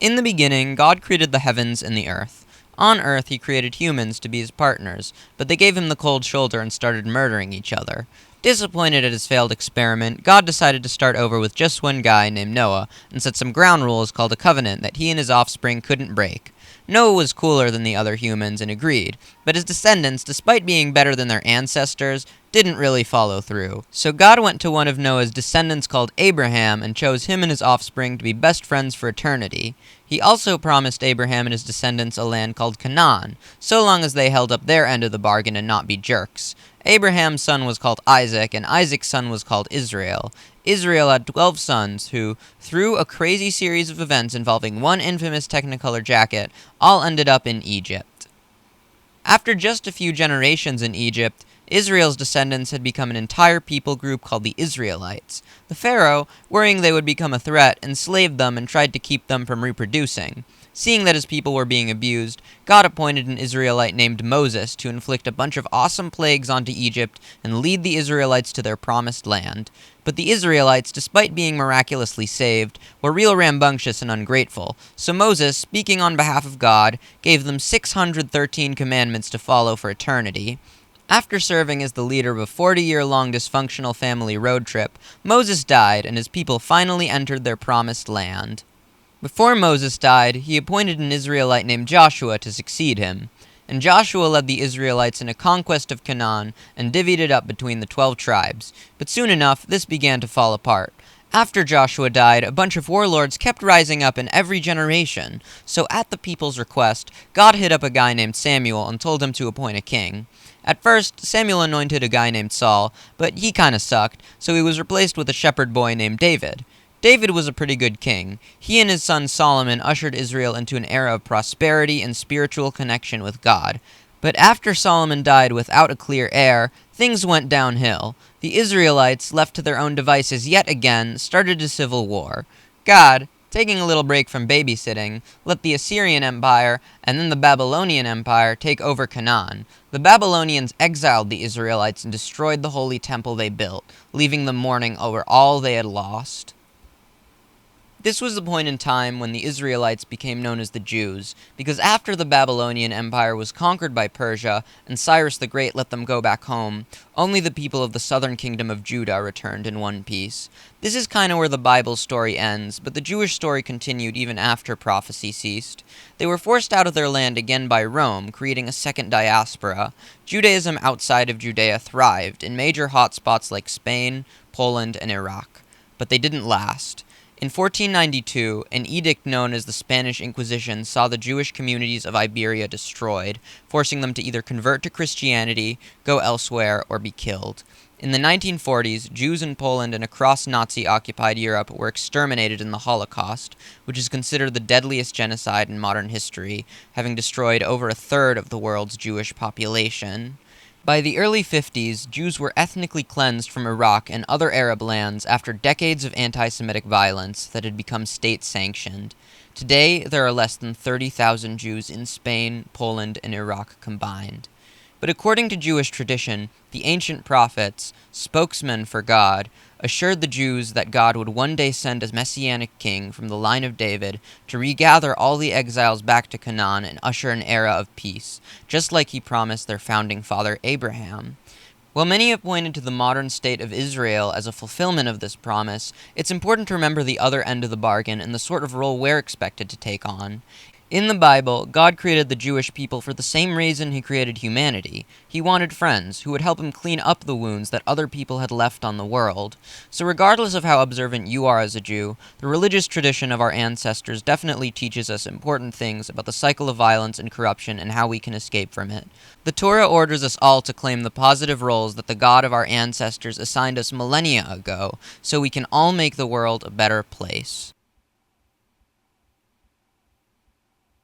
In the beginning, God created the heavens and the earth. On earth, he created humans to be his partners, but they gave him the cold shoulder and started murdering each other. Disappointed at his failed experiment, God decided to start over with just one guy named Noah and set some ground rules called a covenant that he and his offspring couldn't break. Noah was cooler than the other humans and agreed, but his descendants, despite being better than their ancestors, didn't really follow through. So God went to one of Noah's descendants called Abraham and chose him and his offspring to be best friends for eternity. He also promised Abraham and his descendants a land called Canaan, so long as they held up their end of the bargain and not be jerks. Abraham's son was called Isaac, and Isaac's son was called Israel. Israel had 12 sons who, through a crazy series of events involving one infamous Technicolor jacket, all ended up in Egypt. After just a few generations in Egypt, Israel's descendants had become an entire people group called the Israelites. The Pharaoh, worrying they would become a threat, enslaved them and tried to keep them from reproducing. Seeing that his people were being abused, God appointed an Israelite named Moses to inflict a bunch of awesome plagues onto Egypt and lead the Israelites to their promised land. But the Israelites, despite being miraculously saved, were real rambunctious and ungrateful, so Moses, speaking on behalf of God, gave them 613 commandments to follow for eternity. After serving as the leader of a 40-year-long dysfunctional family road trip, Moses died and his people finally entered their promised land. Before Moses died, he appointed an Israelite named Joshua to succeed him. And Joshua led the Israelites in a conquest of Canaan and divvied it up between the 12 tribes. But soon enough, this began to fall apart. After Joshua died, a bunch of warlords kept rising up in every generation. So at the people's request, God hit up a guy named Samuel and told him to appoint a king. At first, Samuel anointed a guy named Saul, but he kinda sucked, so he was replaced with a shepherd boy named David. David was a pretty good king. He and his son Solomon ushered Israel into an era of prosperity and spiritual connection with God. But after Solomon died without a clear heir, things went downhill. The Israelites, left to their own devices yet again, started a civil war. God, taking a little break from babysitting, let the Assyrian Empire and then the Babylonian Empire take over Canaan. The Babylonians exiled the Israelites and destroyed the holy temple they built, leaving them mourning over all they had lost. This was the point in time when the Israelites became known as the Jews, because after the Babylonian Empire was conquered by Persia and Cyrus the Great let them go back home, only the people of the southern kingdom of Judah returned in one piece. This is kinda where the Bible story ends, but the Jewish story continued even after prophecy ceased. They were forced out of their land again by Rome, creating a second diaspora. Judaism outside of Judea thrived in major hotspots like Spain, Poland, and Iraq. But they didn't last. In 1492, an edict known as the Spanish Inquisition saw the Jewish communities of Iberia destroyed, forcing them to either convert to Christianity, go elsewhere, or be killed. In the 1940s, Jews in Poland and across Nazi-occupied Europe were exterminated in the Holocaust, which is considered the deadliest genocide in modern history, having destroyed over a third of the world's Jewish population. By the early 50s, Jews were ethnically cleansed from Iraq and other Arab lands after decades of anti-Semitic violence that had become state-sanctioned. Today, there are less than 30,000 Jews in Spain, Poland, and Iraq combined. But according to Jewish tradition, the ancient prophets, spokesmen for God, assured the Jews that God would one day send a messianic king from the line of David to regather all the exiles back to Canaan and usher an era of peace, just like he promised their founding father Abraham. While many have pointed to the modern state of Israel as a fulfillment of this promise, it's important to remember the other end of the bargain and the sort of role we're expected to take on. In the Bible, God created the Jewish people for the same reason he created humanity. He wanted friends who would help him clean up the wounds that other people had left on the world. So regardless of how observant you are as a Jew, the religious tradition of our ancestors definitely teaches us important things about the cycle of violence and corruption and how we can escape from it. The Torah orders us all to claim the positive roles that the God of our ancestors assigned us millennia ago, so we can all make the world a better place.